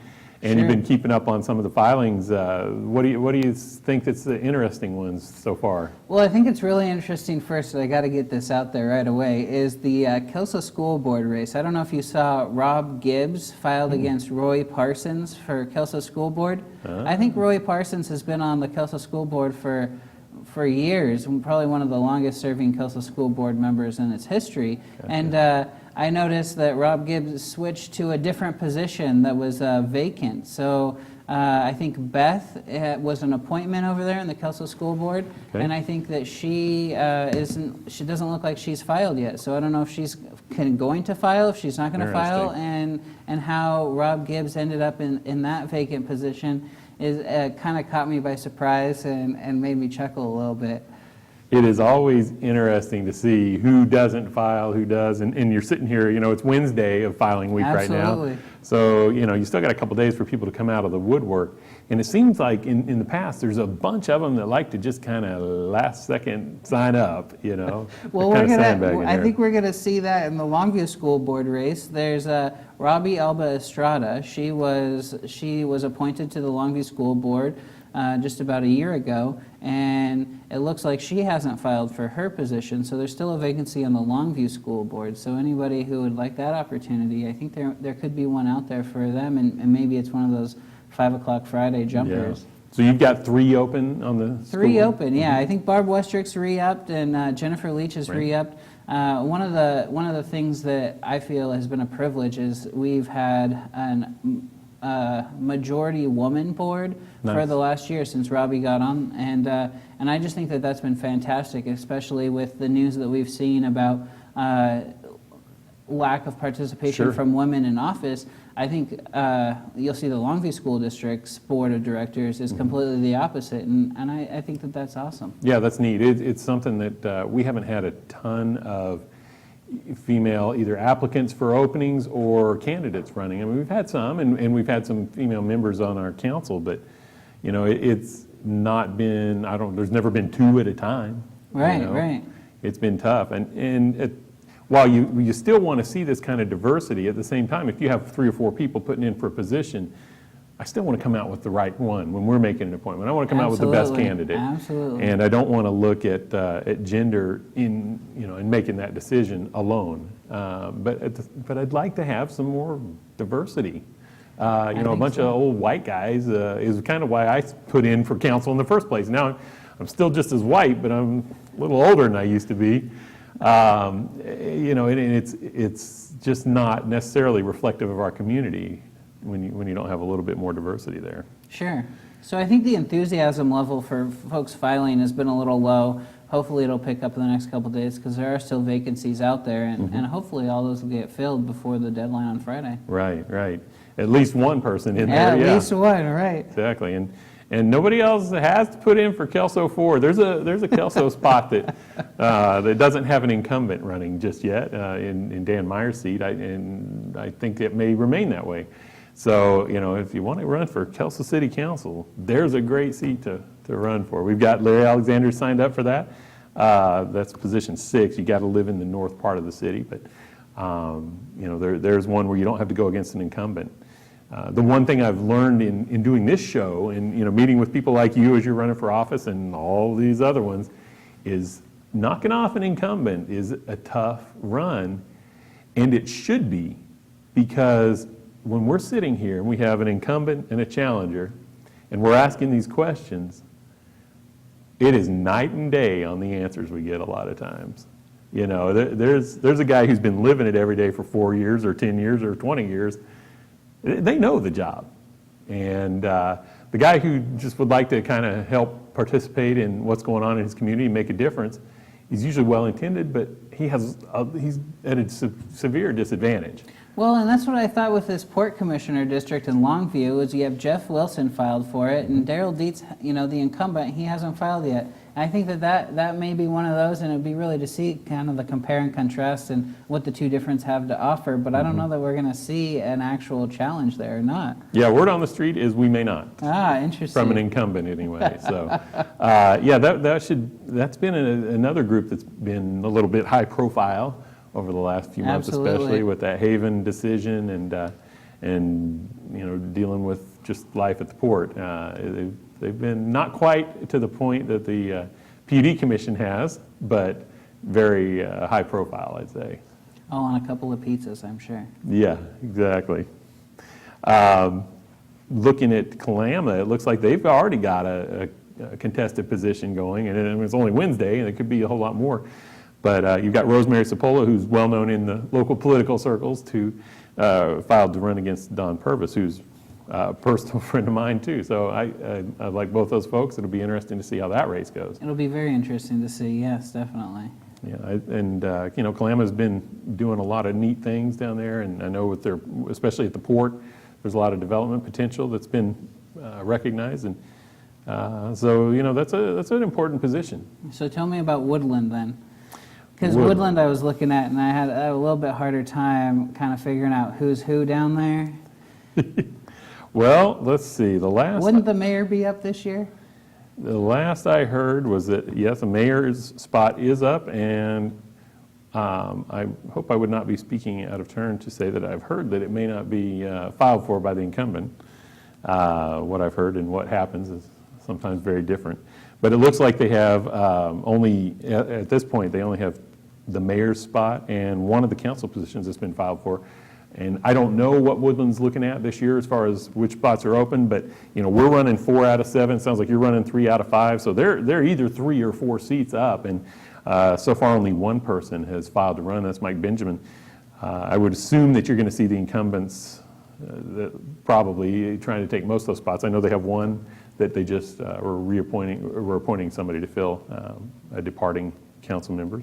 S1: and you've
S2: Sure.
S1: been keeping up on some of the filings. What do you think that's the interesting ones so far?
S2: Well, I think it's really interesting first, and I got to get this out there right away, is the Kelso School Board race. I don't know if you saw Rob Gibbs filed against Roy Parsons for Kelso School Board. I think Roy Parsons has been on the Kelso School Board for years, and probably one of the longest serving Kelso School Board members in its history.
S1: Gotcha.
S2: And I noticed that Rob Gibbs switched to a different position that was vacant. So I think Beth was an appointment over there in the Kelso School Board,
S1: Okay.
S2: and I think that she doesn't look like she's filed yet. So I don't know if she's going to file, if she's not going to file, and how Rob Gibbs ended up in that vacant position is kind of caught me by surprise and made me chuckle a little bit.
S1: It is always interesting to see who doesn't file, who does, and you're sitting here, it's Wednesday of filing week right now.
S2: Absolutely.
S1: So, you still got a couple days for people to come out of the woodwork. And it seems like in the past, there's a bunch of them that like to just kind of last second sign up,
S2: Well,
S1: They're kinda sandbagging
S2: I
S1: there.
S2: think we're gonna see that in the Longview School Board race. There's Robbie Alba Estrada. She was appointed to the Longview School Board just about a year ago, and it looks like she hasn't filed for her position, so there's still a vacancy on the Longview School Board. So anybody who would like that opportunity, I think there could be one out there for them, and maybe it's one of those 5 o'clock Friday jumpers.
S1: So you've got 3 open on the
S2: Three
S1: school?
S2: open, yeah. I think Barb Westrick's re-upped and Jennifer Leach is
S1: Right.
S2: re-upped. One of the things that I feel has been a privilege is we've had a majority woman board for
S1: Nice.
S2: the last year since Robbie got on, and I just think that that's been fantastic, especially with the news that we've seen about lack of participation
S1: Sure.
S2: from women in office. I think you'll see the Longview School District's Board of Directors is completely the opposite, and I think that that's awesome.
S1: Yeah, that's neat. It's something that we haven't had a ton of female either applicants for openings or candidates running. I mean, we've had some, and we've had some female members on our council, but, it's not been, there's never been 2 at a time.
S2: Right, right.
S1: It's been tough. While you still want to see this kind of diversity, at the same time, if you have 3 or 4 people putting in for a position, I still want to come out with the right one when we're making an appointment. I want to come out with the best
S2: Absolutely.
S1: candidate.
S2: Absolutely.
S1: And I don't want to look at gender in making that decision alone. But I'd like to have some more diversity. A
S2: think
S1: bunch of old white guys is kind of why I put in for council in the first place. Now I'm still just as white, but I'm a little older than I used to be. And it's just not necessarily reflective of our community when you don't have a little bit more diversity there.
S2: Sure. So I think the enthusiasm level for folks filing has been a little low. Hopefully it'll pick up in the next couple of days because there are still vacancies out there, and hopefully all those will get filled before the deadline on Friday.
S1: Right. At least one person in
S2: Yeah,
S1: there.
S2: at least one, right.
S1: Exactly. And nobody else has to put in for Kelso 4. There's a Kelso spot that doesn't have an incumbent running just yet in Dan Meyer's seat, and I think it may remain that way. So, if you want to run for Kelso City Council, there's a great seat to run for. We've got Larry Alexander signed up for that. That's position 6. You got to live in the north part of the city, but there's one where you don't have to go against an incumbent. The one thing I've learned in doing this show and meeting with people like you as you're running for office and all these other ones is knocking off an incumbent is a tough run, and it should be, because when we're sitting here and we have an incumbent and a challenger and we're asking these questions, it is night and day on the answers we get a lot of times. There's a guy who's been living it every day for 4 years or 10 years or 20 years. They know the job. And the guy who just would like to kind of help participate in what's going on in his community and make a difference, he's usually well-intended, but he's at a severe disadvantage.
S2: Well, and that's what I thought with this Port Commissioner District in Longview, is you have Jeff Wilson filed for it, and Daryl Dietz, the incumbent, he hasn't filed yet. I think that may be one of those, and it'd be really to see kind of the compare and contrast and what the two different have to offer, but I don't know that we're going to see an actual challenge there or not.
S1: Yeah, word on the street is we may not.
S2: Ah, interesting.
S1: From an incumbent anyway. So, that's been another group that's been a little bit high profile over the last few months,
S2: Absolutely.
S1: especially with that Haven decision and dealing with just life at the port. They've been not quite to the point that the PUD Commission has, but very high profile, I'd say.
S2: Oh, on a couple of pizzas, I'm sure.
S1: Yeah, exactly. Looking at Kalama, it looks like they've already got a contested position going, and it's only Wednesday, and it could be a whole lot more. But you've got Rosemary Sapola, who's well known in the local political circles, filed to run against Don Purvis, who's a personal friend of mine too. So I like both those folks. It'll be interesting to see how that race goes.
S2: It'll be very interesting to see, yes, definitely.
S1: Yeah, Kalama's been doing a lot of neat things down there, and I know especially at the port, there's a lot of development potential that's been recognized, and so that's an important position.
S2: So tell me about Woodland then. Because Woodland I was looking at, and I had a little bit harder time kind of figuring out who's who down there.
S1: Well, let's see.
S2: Wouldn't the mayor be up this year?
S1: The last I heard was that, yes, the mayor's spot is up, and I hope I would not be speaking out of turn to say that I've heard that it may not be filed for by the incumbent. What I've heard and what happens is sometimes very different. But it looks like they have at this point, they only have the mayor's spot and one of the council positions that's been filed for. And I don't know what Woodland's looking at this year as far as which spots are open, but we're running 4 out of 7. Sounds like you're running 3 out of 5. So they're either 3 or 4 seats up, and so far only one person has filed to run. That's Mike Benjamin. I would assume that you're going to see the incumbents probably trying to take most of those spots. I know they have one that they just were appointing somebody to fill, a departing council member.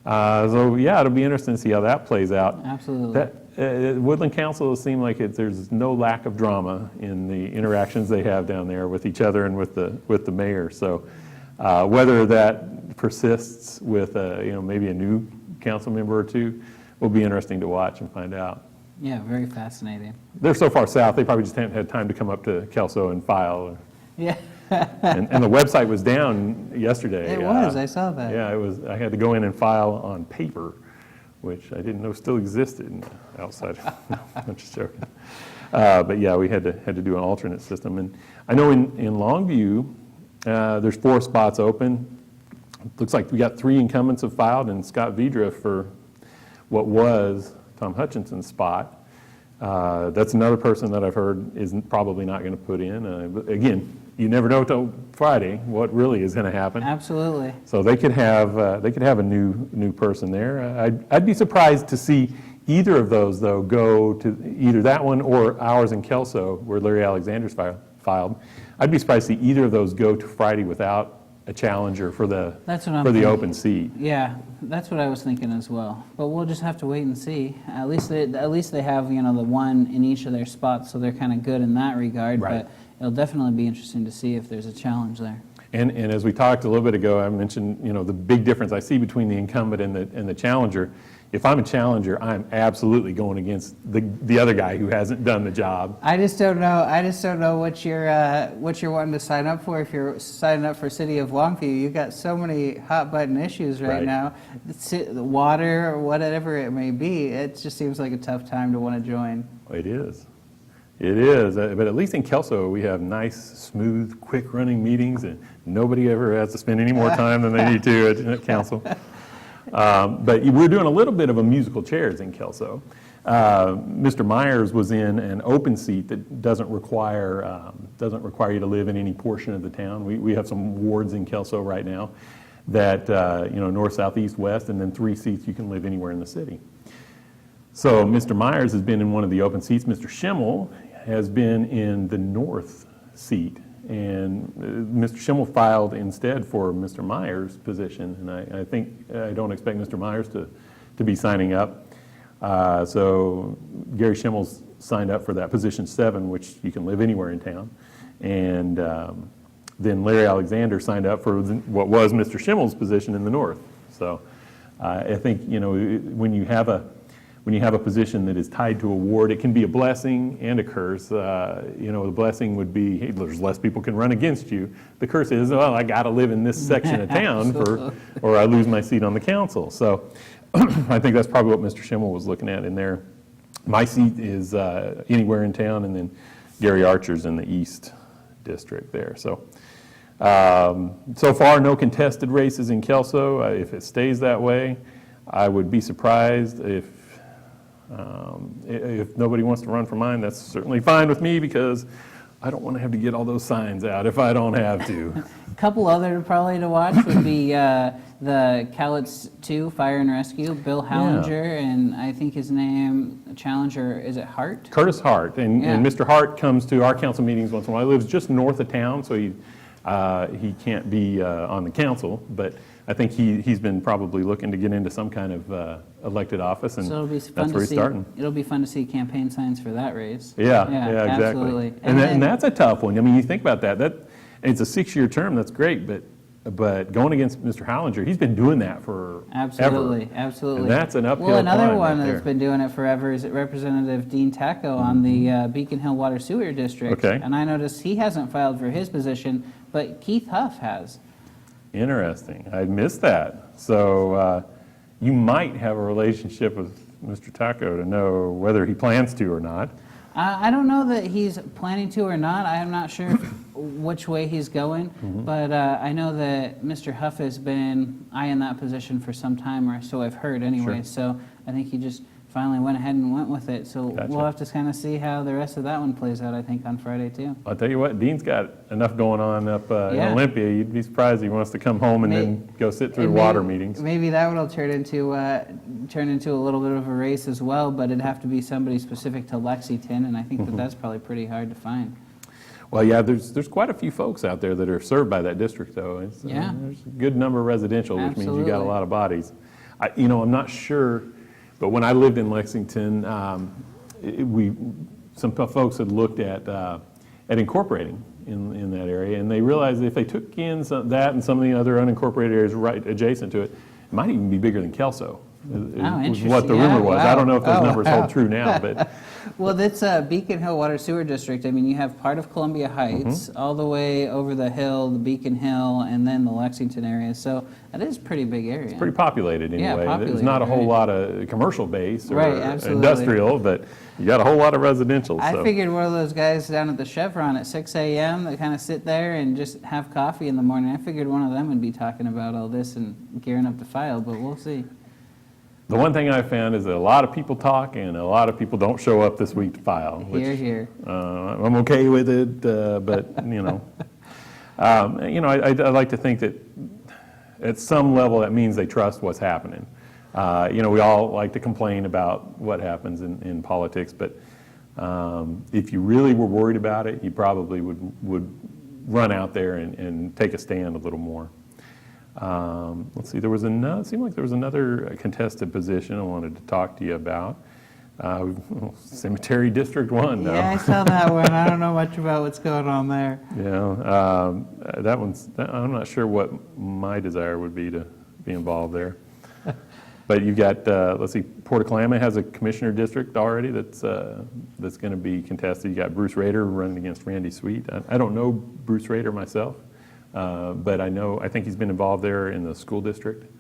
S1: So yeah, it'll be interesting to see how that plays out.
S2: Absolutely.
S1: Woodland Council seems like there's no lack of drama in the interactions they have down there with each other and with the mayor. So whether that persists with maybe a new council member or two will be interesting to watch and find out.
S2: Yeah, very fascinating.
S1: They're so far south, they probably just haven't had time to come up to Kelso and file.
S2: Yeah.
S1: and the website was down yesterday.
S2: It was, I saw that.
S1: Yeah, it was. I had to go in and file on paper, which I didn't know still existed outside. I'm just joking. But yeah, we had to do an alternate system. And I know in Longview, there's 4 spots open. Looks like we got 3 incumbents have filed, and Scott Vidra for what was Tom Hutchinson's spot. That's another person that I've heard is probably not going to put in. But again, you never know till Friday what really is going to happen.
S2: Absolutely.
S1: So they could have a new person there. I'd be surprised to see either of those though go to either that one or ours in Kelso, where Larry Alexander's filed. I'd be surprised to see either of those go to Friday without a challenger for the open seat.
S2: Yeah, that's what I was thinking as well. But we'll just have to wait and see. At least they have the one in each of their spots, so they're kind of good in that regard.
S1: Right.
S2: But it'll definitely be interesting to see if there's a challenge there.
S1: And as we talked a little bit ago, I mentioned the big difference I see between the incumbent and the challenger. If I'm a challenger, I'm absolutely going against the other guy who hasn't done the job.
S2: I just don't know what you're wanting to sign up for. If you're signing up for City of Longview, you've got so many hot button issues right now. The water or whatever it may be. It just seems like a tough time to want to join.
S1: It is. It is. But at least in Kelso, we have nice, smooth, quick running meetings, and nobody ever has to spend any more time than they need to at council. But we're doing a little bit of a musical chairs in Kelso. Mr. Myers was in an open seat that doesn't require you to live in any portion of the town. We have some wards in Kelso right now that north, south, east, west, and then 3 seats you can live anywhere in the city. So Mr. Myers has been in one of the open seats. Mr. Schimmel has been in the north seat. And Mr. Schimmel filed instead for Mr. Myers' position, and I don't expect Mr. Myers to be signing up. So Gary Schimmel's signed up for that position 7, which you can live anywhere in town, and then Larry Alexander signed up for what was Mr. Schimmel's position in the north. So I think when you have a position that is tied to a ward, it can be a blessing and a curse. The blessing would be, hey, there's less people can run against you. The curse is, well, I got to live in this section of town or I lose my seat on the council. So I think that's probably what Mr. Schimmel was looking at in there. My seat is anywhere in town, and then Gary Archer's in the East District there. So, so far, no contested races in Kelso. If it stays that way, I would be surprised if nobody wants to run for mine. That's certainly fine with me because I don't want to have to get all those signs out if I don't have to.
S2: A couple other probably to watch would be the Cowlitz 2 Fire and Rescue, Bill Hallinger, and I think his name, Challenger, is it Hart?
S1: Curtis Hart, and Mr. Hart comes to our council meetings once in a while. He lives just north of town, so he can't be on the council, but I think he's been probably looking to get into some kind of elected office, and
S2: So it'll be
S1: that's
S2: fun
S1: where
S2: to
S1: he's
S2: see.
S1: starting.
S2: It'll be fun to see campaign signs for that race.
S1: Yeah, exactly.
S2: Absolutely.
S1: And that's a tough one. I mean, you think about that. It's a 6-year term. That's great, but going against Mr. Hallinger, he's been doing that for
S2: Absolutely.
S1: And that's an uphill
S2: Well, another
S1: climb
S2: one
S1: right
S2: that's
S1: there.
S2: been doing it forever is Representative Dean Tacko on the Beacon Hill Water Sewer District.
S1: Okay.
S2: And I noticed he hasn't filed for his position, but Keith Huff has.
S1: Interesting. I missed that. So you might have a relationship with Mr. Tacko to know whether he plans to or not.
S2: I don't know that he's planning to or not. I am not sure which way he's going, but I know that Mr. Huff has been eyeing that position for some time, or so I've heard anyway.
S1: Sure.
S2: So I think he just finally went ahead and went with it. So
S1: Gotcha.
S2: we'll have to kind of see how the rest of that one plays out, I think, on Friday too.
S1: I'll tell you what, Dean's got enough going on up in
S2: Yeah.
S1: Olympia. You'd be surprised he wants to come home and then go sit through
S2: And
S1: water meetings.
S2: Maybe that one will turn into a little bit of a race as well, but it'd have to be somebody specific to Lexington, and I think that that's probably pretty hard to find.
S1: Well, yeah, there's quite a few folks out there that are served by that district, though.
S2: Yeah.
S1: There's a good number of residential, which means you got a
S2: Absolutely.
S1: lot of bodies. I'm not sure, but when I lived in Lexington, some folks had looked at incorporating in that area, and they realized that if they took in that and some of the other unincorporated areas right adjacent to it, it might even be bigger than Kelso. Was
S2: interesting.
S1: what the
S2: Yeah,
S1: rumor was. I
S2: wow.
S1: don't know if those
S2: Oh,
S1: numbers
S2: wow.
S1: hold true now, but
S2: Well, that's Beacon Hill Water Sewer District. I mean, you have part of Columbia Heights, all the way over the hill, the Beacon Hill, and then the Lexington area. So that is a pretty big area.
S1: pretty populated
S2: Yeah,
S1: anyway. There's
S2: populated,
S1: not a whole
S2: right.
S1: lot of commercial base or
S2: Right, absolutely.
S1: industrial, but you got a whole lot of residential.
S2: I
S1: so.
S2: figured one of those guys down at the Chevron at 6 a.m. that kind of sit there and just have coffee in the morning. I figured one of them would be talking about all this and gearing up to file, but we'll see.
S1: The one thing I found is that a lot of people talk and a lot of people don't show up this week to file. Which,
S2: Hear, hear.
S1: I'm okay with it, but I like to think that at some level that means they trust what's happening. We all like to complain about what happens in politics, but if you really were worried about it, you probably would run out there and take a stand a little more. Let's see, it seemed like there was another contested position I wanted to talk to you about. Cemetery District 1, though.
S2: Yeah, I saw that one. I don't know much about what's going on there.
S1: That one's, I'm not sure what my desire would be to be involved there. But you've got, let's see, Port Klamath has a commissioner district already that's going to be contested. You got Bruce Rader running against Randy Sweet. I don't know Bruce Rader myself. But I think he's been involved there in the school district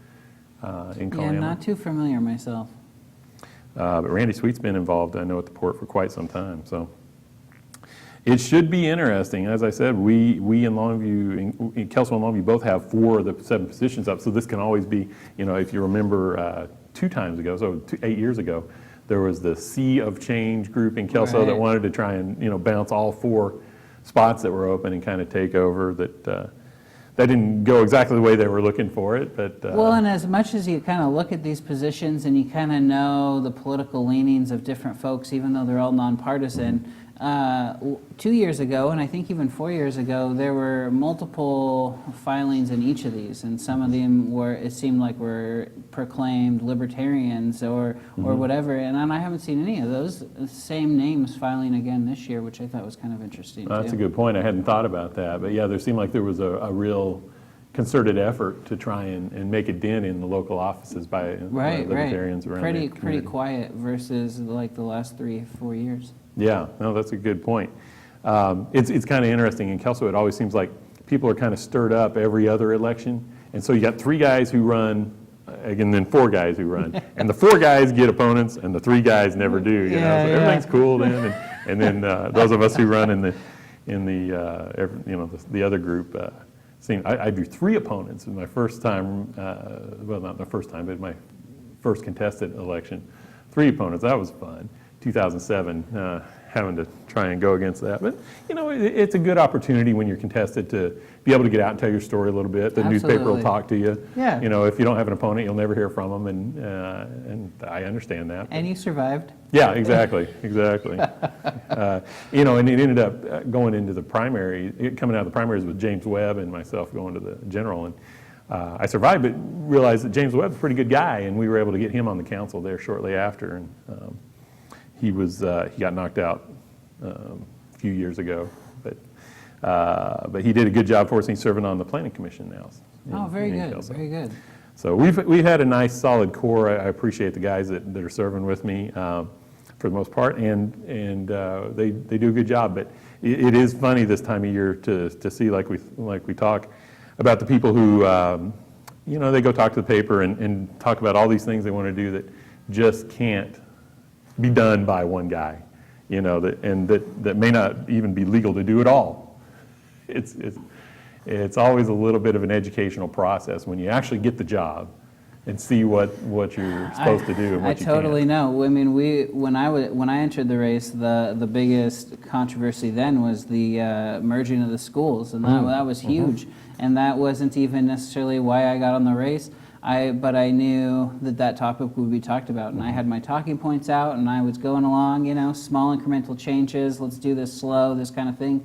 S1: in Kalama.
S2: Yeah, not too familiar myself.
S1: But Randy Sweet's been involved, I know, at the port for quite some time. So it should be interesting. As I said, we in Longview, in Kelso and Longview, both have 4 of the 7 positions up. So this can always be, if you remember 8 years ago, there was the Sea of Change group in Kelso that wanted to try and bounce all 4 spots that were open and kind of take over. That didn't go exactly the way they were looking for it, but...
S2: Well, and as much as you kind of look at these positions and you kind of know the political leanings of different folks, even though they're all nonpartisan, 2 years ago, and I think even 4 years ago, there were multiple filings in each of these, and some of them it seemed like were proclaimed libertarians or whatever, and I haven't seen any of those same names filing again this year, which I thought was kind of interesting.
S1: That's a good point. I hadn't thought about that, but yeah, there seemed like there was a real concerted effort to try and make a dent in the local offices by libertarians around the
S2: Pretty
S1: community.
S2: quiet versus like the last 3-4 years.
S1: Yeah, no, that's a good point. It's kind of interesting. In Kelso, it always seems like people are kind of stirred up every other election. And so you got 3 guys who run, and then 4 guys who run. And the 4 guys get opponents, and the 3 guys never do. So everything's cool then. And then those of us who run in the the other group, I drew 3 opponents in my first time, well, not my first time, but my first contested election. 3 opponents, that was fun. 2007, having to try and go against that. But, it's a good opportunity when you're contested to be able to get out and tell your story a little bit. The newspaper will
S2: Absolutely.
S1: talk to you.
S2: Yeah.
S1: If you don't have an opponent, you'll never hear from them, and I understand that.
S2: And you survived.
S1: Yeah, exactly. And it ended up going into the primary, coming out of the primaries with James Webb and myself going to the general. And I survived, but realized that James Webb's a pretty good guy, and we were able to get him on the council there shortly after. And he got knocked out a few years ago, but he did a good job for us. And he's serving on the planning commission now.
S2: Very good,
S1: Kelso.
S2: very good.
S1: So we've had a nice solid core. I appreciate the guys that are serving with me for the most part, and they do a good job. But it is funny this time of year to see, like we talk about the people who they go talk to the paper and talk about all these things they want to do that just can't be done by one guy, that may not even be legal to do at all. It's always a little bit of an educational process when you actually get the job and see what you're supposed to do and what you can't.
S2: I totally know. I mean, when I entered the race, the biggest controversy then was the merging of the schools, and that was huge. And that wasn't even necessarily why I got on the race. But I knew that topic would be talked about, and I had my talking points out, and I was going along, small incremental changes. Let's do this slow, this kind of thing.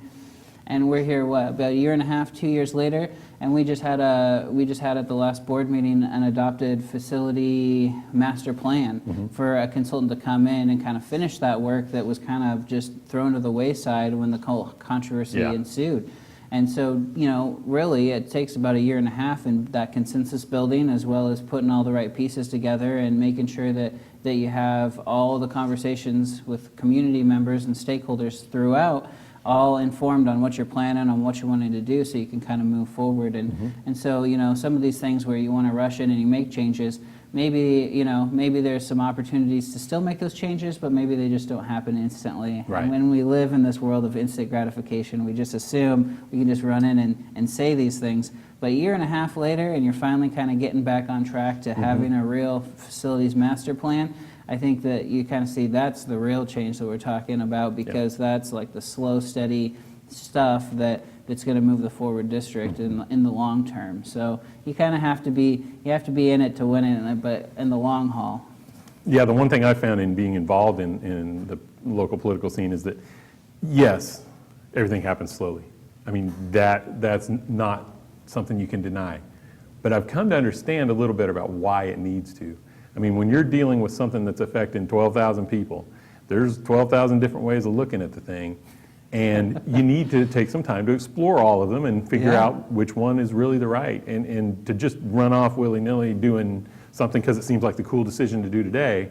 S2: And we're here, about a year and a half, 2 years later, and we just had at the last board meeting an adopted facility master plan for a consultant to come in and kind of finish that work that was kind of just thrown to the wayside when the whole controversy ensued. And so, really, it takes about a year and a half in that consensus building, as well as putting all the right pieces together and making sure that you have all the conversations with community members and stakeholders throughout, all informed on what you're planning, on what you're wanting to do, so you can kind of move forward. And so, some of these things where you want to rush in and you make changes, maybe there's some opportunities to still make those changes, but maybe they just don't happen instantly.
S1: Right.
S2: And when we live in this world of instant gratification, we just assume we can just run in and say these things. But a year and a half later, and you're finally kind of getting back on track to having a real facilities master plan, I think that you kind of see that's the real change that we're talking about, because that's like the slow, steady stuff that's going to move the forward district in the long term. So you kind of have to be in it to win it, but in the long haul.
S1: Yeah, the one thing I found in being involved in the local political scene is that, yes, everything happens slowly. I mean, that's not something you can deny. But I've come to understand a little bit about why it needs to. I mean, when you're dealing with something that's affecting 12,000 people, there's 12,000 different ways of looking at the thing, and you need to take some time to explore all of them and figure out which one is really the right. And to just run off willy-nilly doing something because it seems like the cool decision to do today,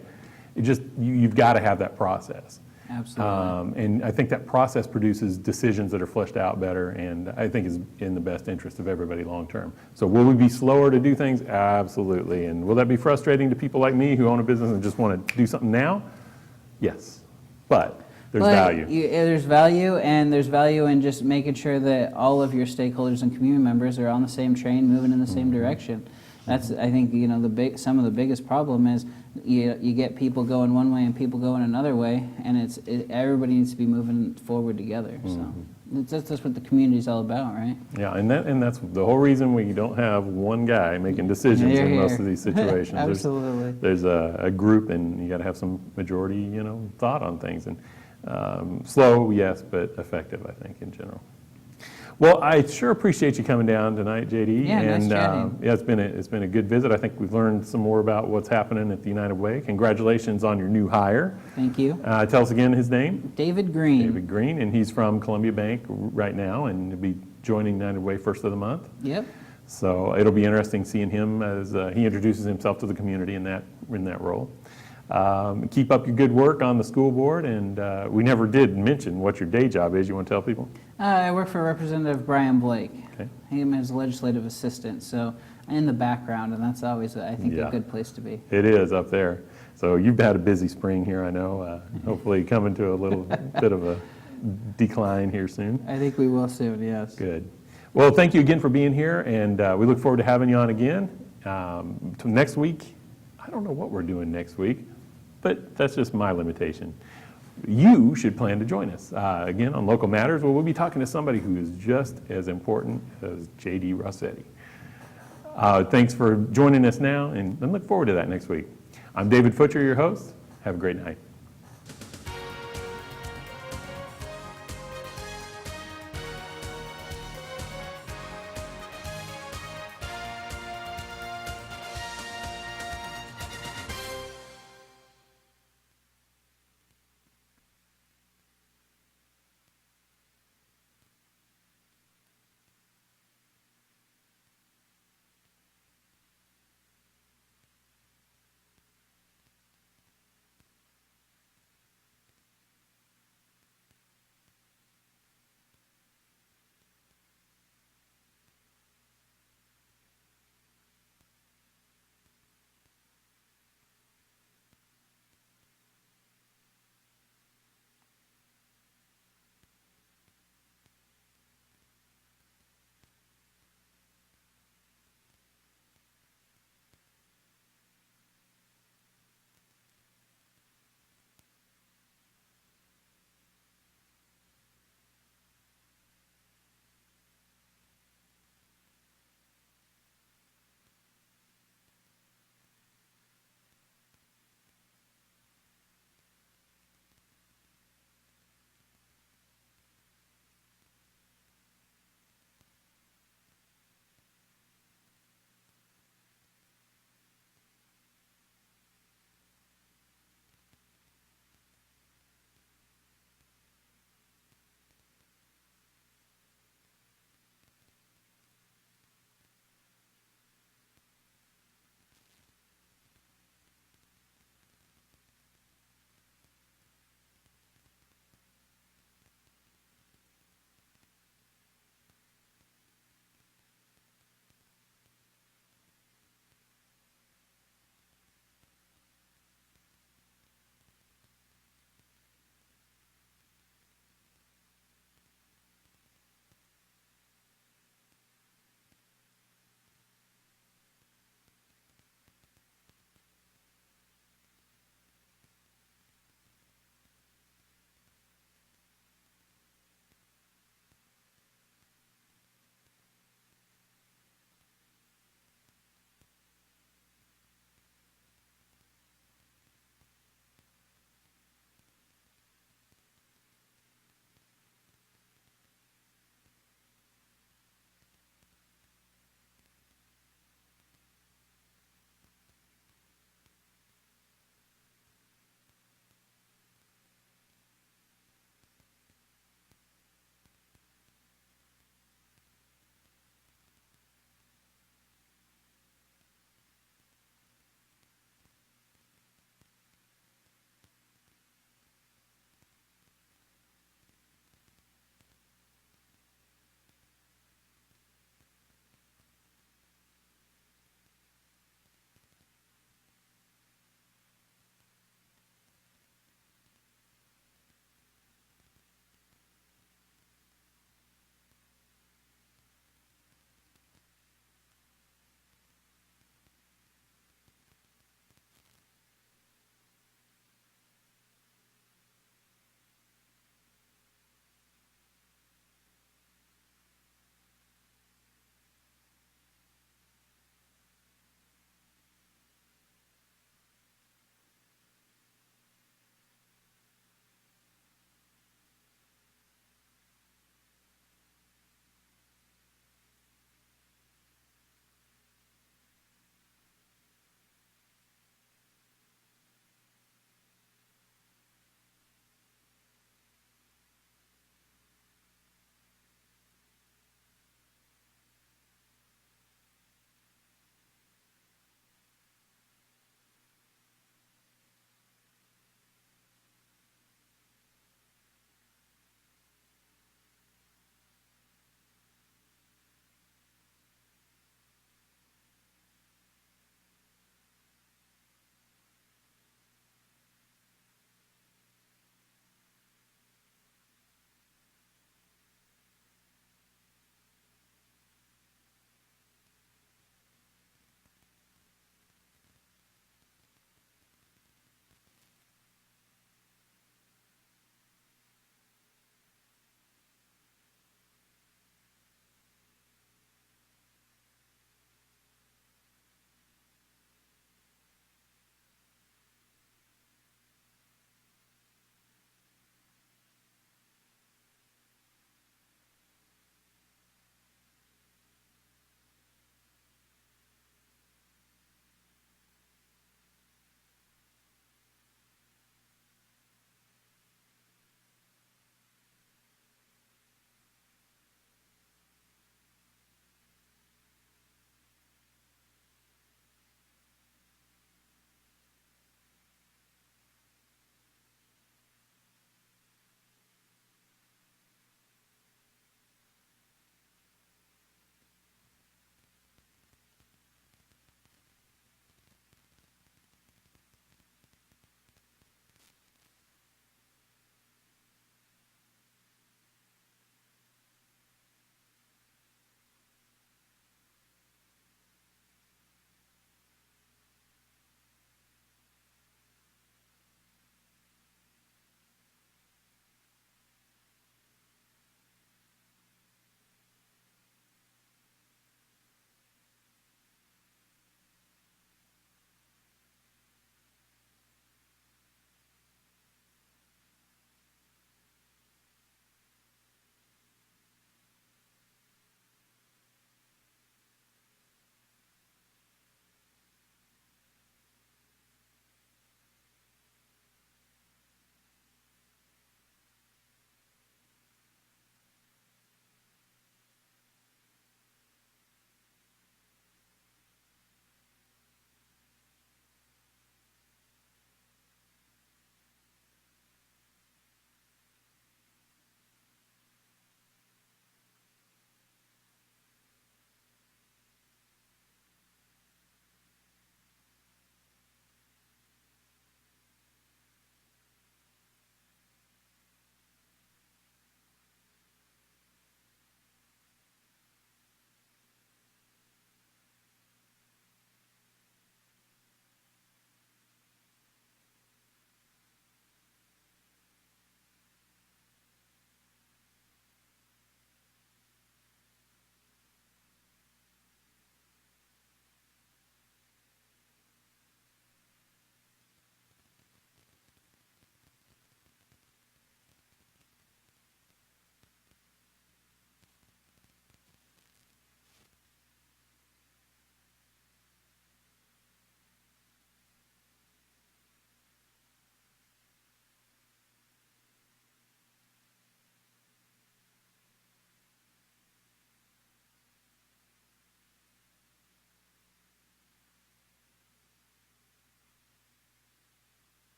S1: you've got to have that process.
S2: Absolutely.
S1: And I think that process produces decisions that are fleshed out better, and I think is in the best interest of everybody long term. So will we be slower to do things? Absolutely. And will that be frustrating to people like me who own a business and just want to do something now? Yes. But there's value.
S2: There's value, and there's value in just making sure that all of your stakeholders and community members are on the same train, moving in the same direction. That's, I think, some of the biggest problem is you get people going one way and people going another way, and everybody needs to be moving forward together. So that's what the community's all about, right?
S1: Yeah, and that's the whole reason we don't have one guy making decisions in most of these situations.
S2: Absolutely.
S1: There's a group, and you got to have some majority, thought on things. And slow, yes, but effective, I think, in general. Well, I sure appreciate you coming down tonight, JD.
S2: Yeah,
S1: and
S2: nice chatting.
S1: it's been a good visit. I think we've learned some more about what's happening at the United Way. Congratulations on your new hire.
S2: Thank you.
S1: Tell us again his name.
S2: David Green.
S1: David Green, and he's from Columbia Bank right now, and he'll be joining United Way first of the month.
S2: Yep.
S1: So it'll be interesting seeing him as he introduces himself to the community in that role. Keep up your good work on the school board, and we never did mention what your day job is. You want to tell people?
S2: I work for Representative Brian Blake.
S1: Okay.
S2: I'm his legislative assistant. So in the background, and that's always, I think,
S1: Yeah.
S2: a good place to be.
S1: It is up there. So you've had a busy spring here, I know. Hopefully coming to a little bit of a decline here soon.
S2: I think we will soon, yes.
S1: Good. Well, thank you again for being here, and we look forward to having you on again. To next week, I don't know what we're doing next week, but that's just my limitation. You should plan to join us again on Local Matters, where we'll be talking to somebody who is just as important as J.D. Rossetti. Thanks for joining us now, and I look forward to that next week. I'm David Futcher, your host. Have a great night.